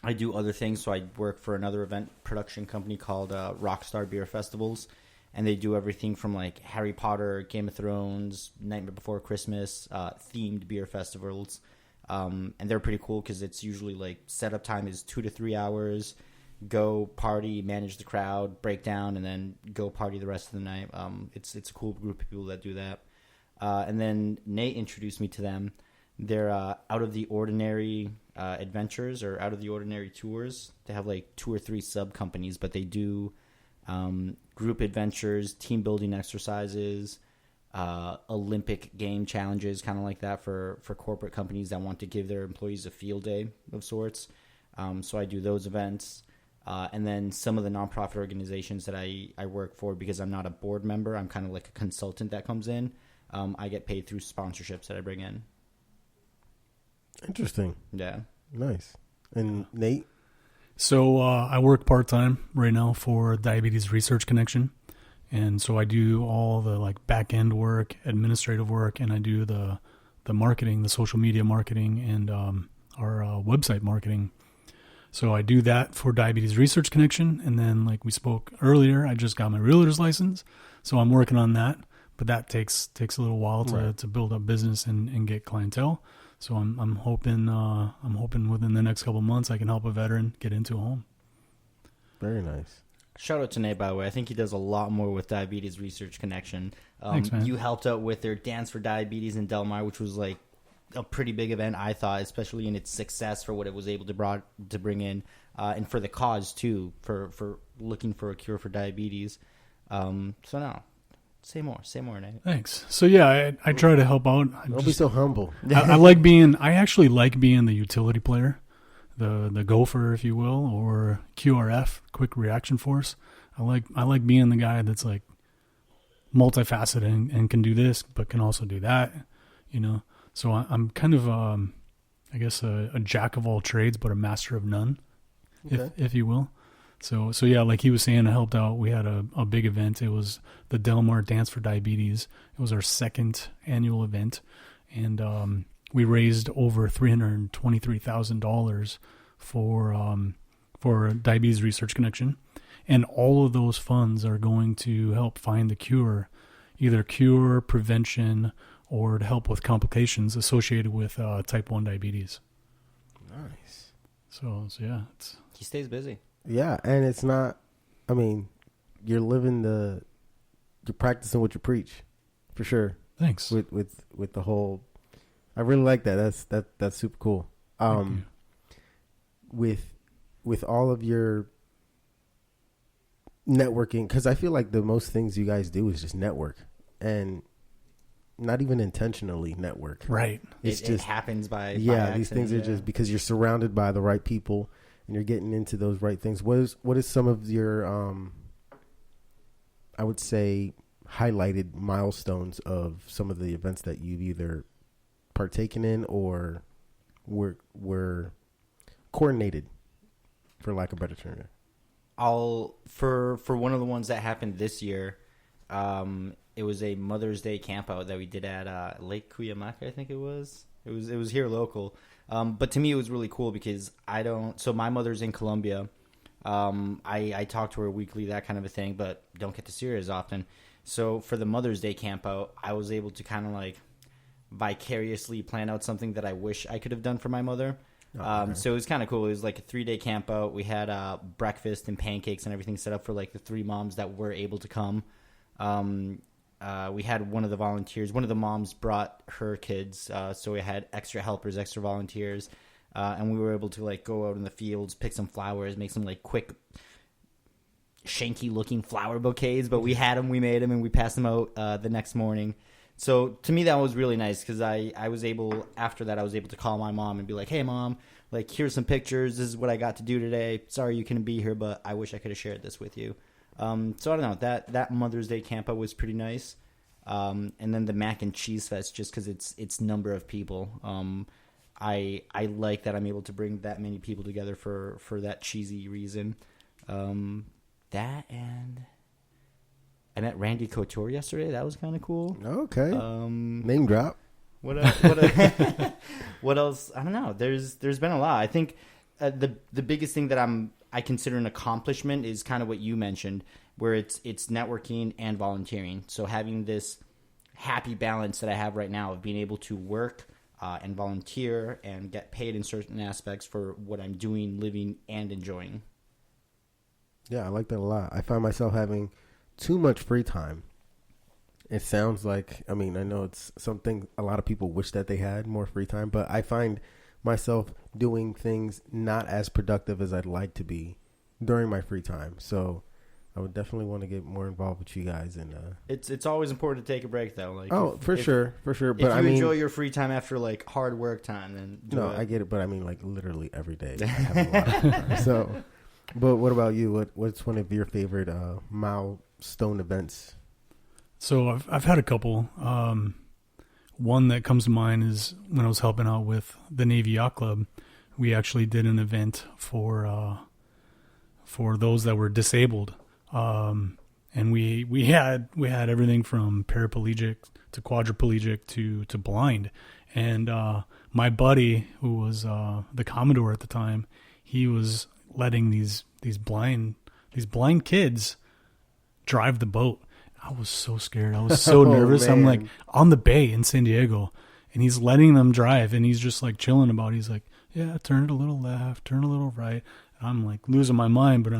I do other things. So I work for another event production company called Rockstar Beer Festivals, and they do everything from like Harry Potter, Game of Thrones, Nightmare Before Christmas, themed beer festivals. And they're pretty cool because it's usually like setup time is 2 to 3 hours. Go party, manage the crowd, break down, and then go party the rest of the night. It's a cool group of people that do that. And then Nate introduced me to them. They're out of the ordinary adventures or out of the ordinary tours. They have like 2 or 3 sub companies, but they do group adventures, team building exercises, Olympic game challenges, kind of like that for corporate companies that want to give their employees a field day of sorts. So I do those events. And then some of the nonprofit organizations that I work for, because I'm not a board member, I'm kind of like a consultant that comes in. I get paid through sponsorships that I bring in. Interesting. Yeah. Nice. And Nate? So I work part-time right now for Diabetes Research Connection. And so I do all the like back-end work, administrative work, and I do the marketing, the social media marketing, and our website marketing. So I do that for Diabetes Research Connection. And then like we spoke earlier, I just got my realtor's license. So I'm working on that. But that takes a little while to build up business and get clientele. So I'm hoping within the next couple of months I can help a veteran get into a home. Very nice. Shout out to Nate, by the way. I think he does a lot more with Diabetes Research Connection. Thanks, man. You helped out with their Dance for Diabetes in Del Mar, which was like a pretty big event, I thought, especially in its success for what it was able to bring in, and for the cause too, for looking for a cure for diabetes. So no. Say more, Nate. Thanks. So yeah, I try to help out. Don't be so humble. I actually like being the utility player, the gopher, if you will, or QRF, quick reaction force. I like being the guy that's like multifaceted and can do this, but can also do that, you know. So I'm kind of, I guess a jack of all trades, but a master of none, if you will. So yeah, like he was saying, I helped out. We had a big event. It was the Del Mar Dance for Diabetes. It was our second annual event, and we raised over $323,000 for Diabetes Research Connection, and all of those funds are going to help find the cure, either cure, prevention, or to help with complications associated with type 1 diabetes. Nice. So yeah, He stays busy. Yeah, and it's not, I mean, you're practicing what you preach, for sure. Thanks. With the whole, I really like that. That's super cool. With all of your networking, because I feel like the most things you guys do is just network, and not even intentionally network. Right. It happens by these things are just because you're surrounded by the right people. And you're getting into those right things. What is some of your, I would say, highlighted milestones of some of the events that you've either partaken in or were coordinated, for lack of a better term? For one of the ones that happened this year, it was a Mother's Day camp out that we did at Lake Cuyamaca, I think it was. It was here local. But to me, it was really cool because so my mother's in Colombia. I talk to her weekly, that kind of a thing, but don't get to see her as often. So for the Mother's Day camp out, I was able to kind of like vicariously plan out something that I wish I could have done for my mother. So it was kind of cool. It was like a 3-day camp out. We had breakfast and pancakes and everything set up for like the 3 moms that were able to come. We had one of the moms brought her kids, so we had extra helpers, extra volunteers, and we were able to like go out in the fields, pick some flowers, make some like quick, shanky looking flower bouquets, but we had them, we made them, and we passed them out the next morning. So to me that was really nice because I was able, after that I was able to call my mom and be like, hey mom, like here's some pictures, this is what I got to do today, sorry you couldn't be here, but I wish I could have shared this with you. So I don't know, that Mother's Day camp out was pretty nice. And then the Mac and Cheese Fest, just because it's number of people. I like that I'm able to bring that many people together for that cheesy reason. That, and I met Randy Couture yesterday. That was kind of cool. Okay. Name drop. What else? What else? I don't know. There's been a lot. I think the biggest thing that I consider an accomplishment is kind of what you mentioned, where it's networking and volunteering. So having this happy balance that I have right now of being able to work and volunteer and get paid in certain aspects for what I'm doing, living, and enjoying. Yeah, I like that a lot. I find myself having too much free time. It sounds like, I mean, I know it's something a lot of people wish that they had more free time, but I find myself doing things not as productive as I'd like to be during my free time. So I would definitely want to get more involved with you guys. And it's always important to take a break, though. Like, for sure. But if you enjoy your free time after like hard work time, then I get it. But I mean, like literally every day. I have a lot of time. So, but what about you? What's one of your favorite milestone events? So I've had a couple. One that comes to mind is when I was helping out with the Navy Yacht Club. We actually did an event for those that were disabled, and we had everything from paraplegic to quadriplegic to blind. And my buddy, who was the Commodore at the time, he was letting these blind kids drive the boat. I was so scared. I was so nervous. Man. I'm like on the bay in San Diego, and he's letting them drive, and he's just like chilling about it. He's like, yeah, turn it a little left, turn a little right. And I'm like losing my mind, but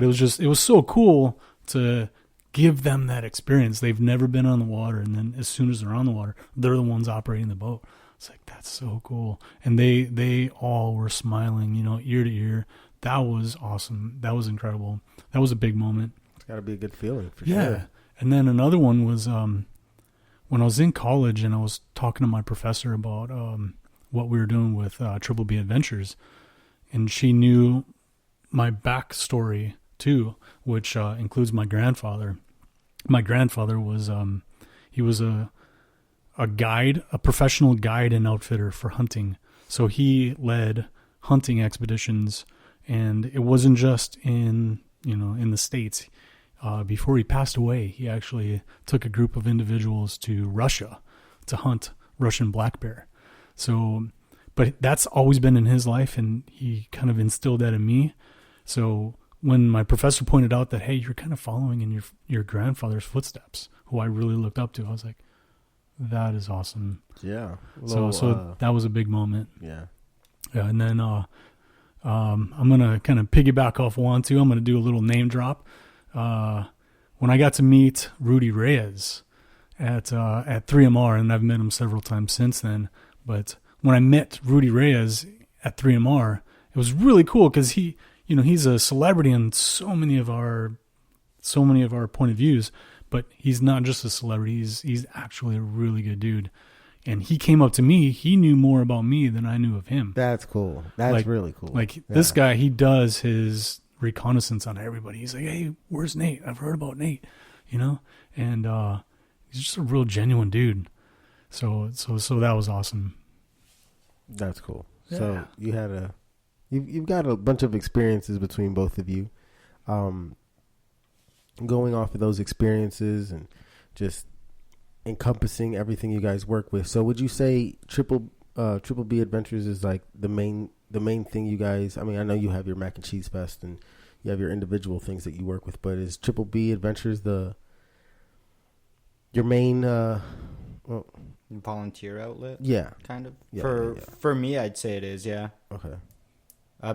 it was so cool to give them that experience. They've never been on the water, and then as soon as they're on the water, they're the ones operating the boat. It's like, that's so cool. And they all were smiling, ear to ear. That was awesome. That was incredible. That was a big moment. It's got to be a good feeling for sure. sure. And then another one was when I was in college and I was talking to my professor about what we were doing with Triple B Adventures, and she knew my backstory too, which includes my grandfather. My grandfather was he was a guide, a professional guide and outfitter for hunting. So he led hunting expeditions, and it wasn't just in the States. Before he passed away, he actually took a group of individuals to Russia to hunt Russian black bear. So, but that's always been in his life, and he kind of instilled that in me. So when my professor pointed out that, hey, you're kind of following in your grandfather's footsteps, who I really looked up to, I was like, that is awesome. Yeah. So that was a big moment. Yeah. Yeah. And then I'm going to kind of piggyback off Juan too. I'm going to do a little name drop. When I got to meet Rudy Reyes at 3MR, and I've met him several times since then, but when I met Rudy Reyes at 3MR, it was really cool because he's a celebrity in so many of our point of views, but he's not just a celebrity. He's actually a really good dude. And he came up to me. He knew more about me than I knew of him. That's cool. That's really cool. This guy, he does his reconnaissance on everybody. He's like, hey, where's Nate? I've heard about Nate, and he's just a real genuine dude. So that was awesome. That's cool. Yeah. So you had you've got a bunch of experiences between both of you. Going off of those experiences and just encompassing everything you guys work with. So would you say Triple B Adventures is like the main thing you guys, I mean, I know you have your Mac and Cheese Fest and you have your individual things that you work with, but is Triple B Adventures your main volunteer outlet? Yeah. Kind of. Yeah, For me, I'd say it is, yeah. Okay.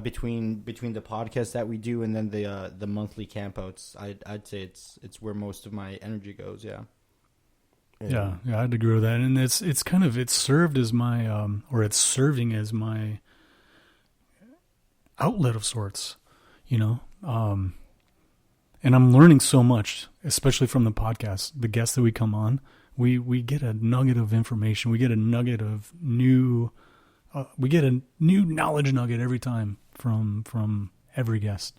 Between the podcast that we do and then the monthly campouts, I'd say it's where most of my energy goes, yeah. Yeah, I'd agree with that. And it's served as my it's serving as my outlet of sorts, and I'm learning so much, especially from the podcast. The guests that we come on, we get a nugget of information. We get a nugget of new knowledge nugget every time from every guest.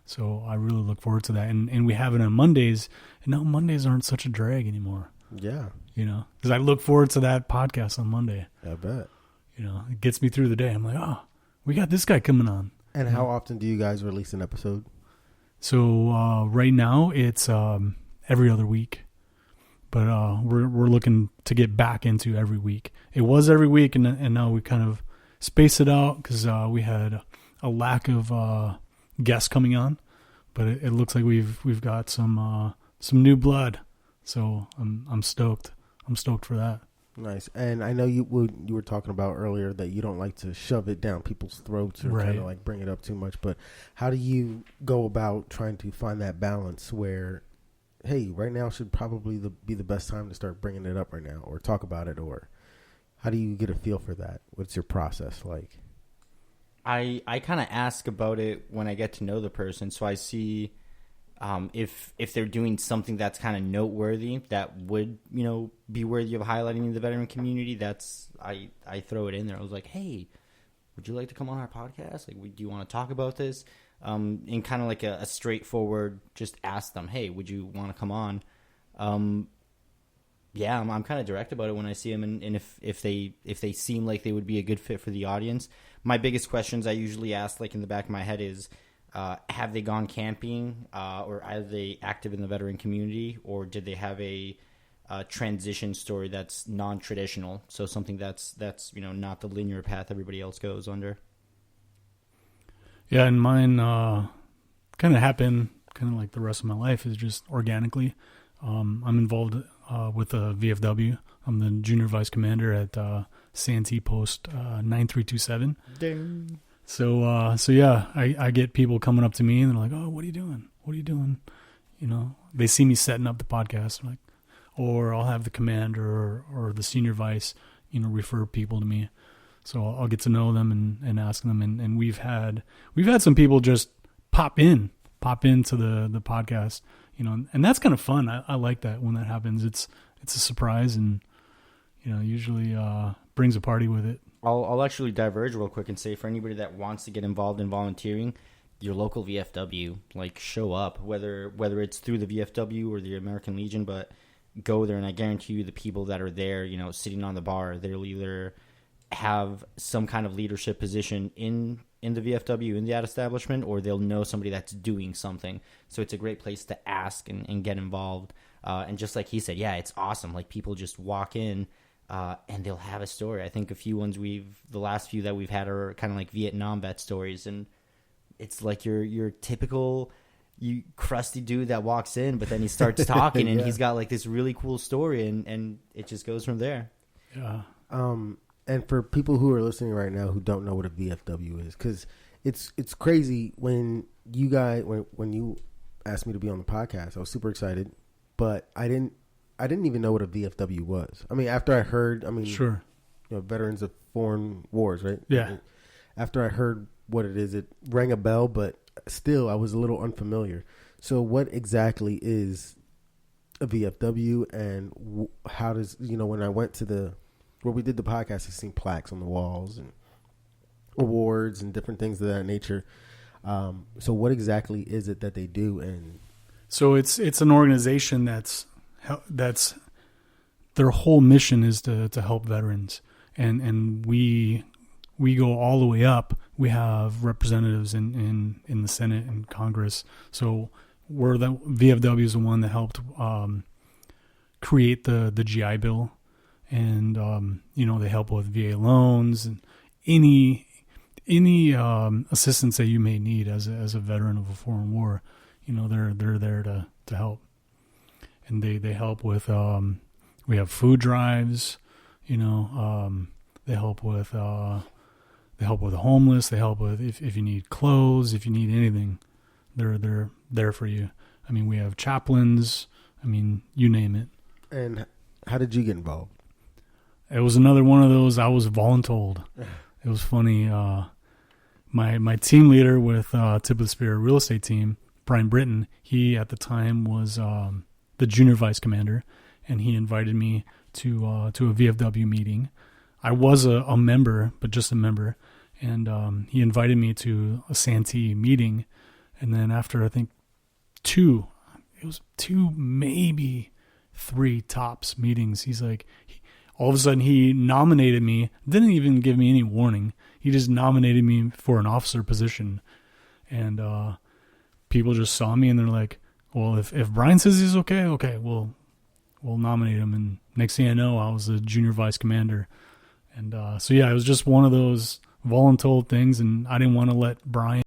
So I really look forward to that. And we have it on Mondays, and now Mondays aren't such a drag anymore. Yeah. Because I look forward to that podcast on Monday. I bet. It gets me through the day. I'm like, oh, we got this guy coming on. And how often do you guys release an episode? So right now it's every other week, but we're looking to get back into every week. It was every week, and now we kind of space it out because we had a lack of guests coming on, but it looks like we've got some new blood. So I'm stoked. I'm stoked for that. Nice. And I know you were talking about earlier that you don't like to shove it down people's throats or Right. kind of like bring it up too much. But how do you go about trying to find that balance where, hey, right now should probably be the best time to start bringing it up right now or talk about it? Or how do you get a feel for that? What's your process like? I kind of ask about it when I get to know the person, so I see if they're doing something that's kind of noteworthy that would be worthy of highlighting in the veteran community. That's I throw it in there. I was like, hey, would you like to come on our podcast? Like, do you want to talk about this? In kind of like a straightforward, just ask them, hey, would you want to come on? Yeah, I'm kind of direct about it when I see them, and if they seem like they would be a good fit for the audience. My biggest questions I usually ask, like in the back of my head, is have they gone camping, or are they active in the veteran community, or did they have a transition story that's non-traditional, so something that's not the linear path everybody else goes under. Yeah, and mine kind of happened kind of like the rest of my life, is just organically. I'm involved with the VFW. I'm the junior vice commander at Santee Post 9327. Ding. So yeah, I get people coming up to me and they're like, "Oh, what are you doing? What are you doing?" They see me setting up the podcast, I'm like, or I'll have the commander or the senior vice, refer people to me. So I'll get to know them and ask them. And we've had some people just pop into the podcast, and that's kind of fun. I like that when that happens. It's a surprise and, usually brings a party with it. I'll actually diverge real quick and say, for anybody that wants to get involved in volunteering, your local VFW, show up, whether it's through the VFW or the American Legion, but go there, and I guarantee you the people that are there, sitting on the bar, they'll either have some kind of leadership position in the VFW, in that establishment, or they'll know somebody that's doing something. So it's a great place to ask and get involved. And just like he said, yeah, it's awesome. People just walk in, and they'll have a story. I think a few ones the last few that we've had are kind of like Vietnam vet stories, and it's like your typical crusty dude that walks in, but then he starts talking and he's got this really cool story, and it just goes from there. Yeah. And for people who are listening right now who don't know what a VFW is, because it's crazy when you asked me to be on the podcast, I was super excited, but I didn't even know what a VFW was. I mean, after I heard, Sure. Veterans of Foreign Wars, right? Yeah. After I heard what it is, it rang a bell, but still I was a little unfamiliar. So what exactly is a VFW, and how does, when I went to where we did the podcast, I seen plaques on the walls and awards and different things of that nature. So what exactly is it that they do? And so it's an organization that's their whole mission is to help veterans, and we go all the way up. We have representatives in the Senate and Congress. So we're the VFW is the one that helped create the GI Bill. And, they help with VA loans and any assistance that you may need as a veteran of a foreign war. They're there to help. And they help with, we have food drives, they help with the homeless. They help with, if you need clothes, if you need anything, they're there for you. We have chaplains, you name it. And how did you get involved? It was another one of those I was voluntold. It was funny. My team leader with Tip of the Spear real estate team, Brian Britton, he at the time was the junior vice commander, and he invited me to a VFW meeting. I was a member, but just a member, and he invited me to a Santee meeting, and then after I think two, maybe 3 tops meetings, he's like, all of a sudden he nominated me, didn't even give me any warning. He just nominated me for an officer position. And people just saw me and they're like, well, if Brian says he's okay, we'll nominate him. And next thing I know, I was a junior vice commander. And so yeah, it was just one of those voluntold things, and I didn't want to let Brian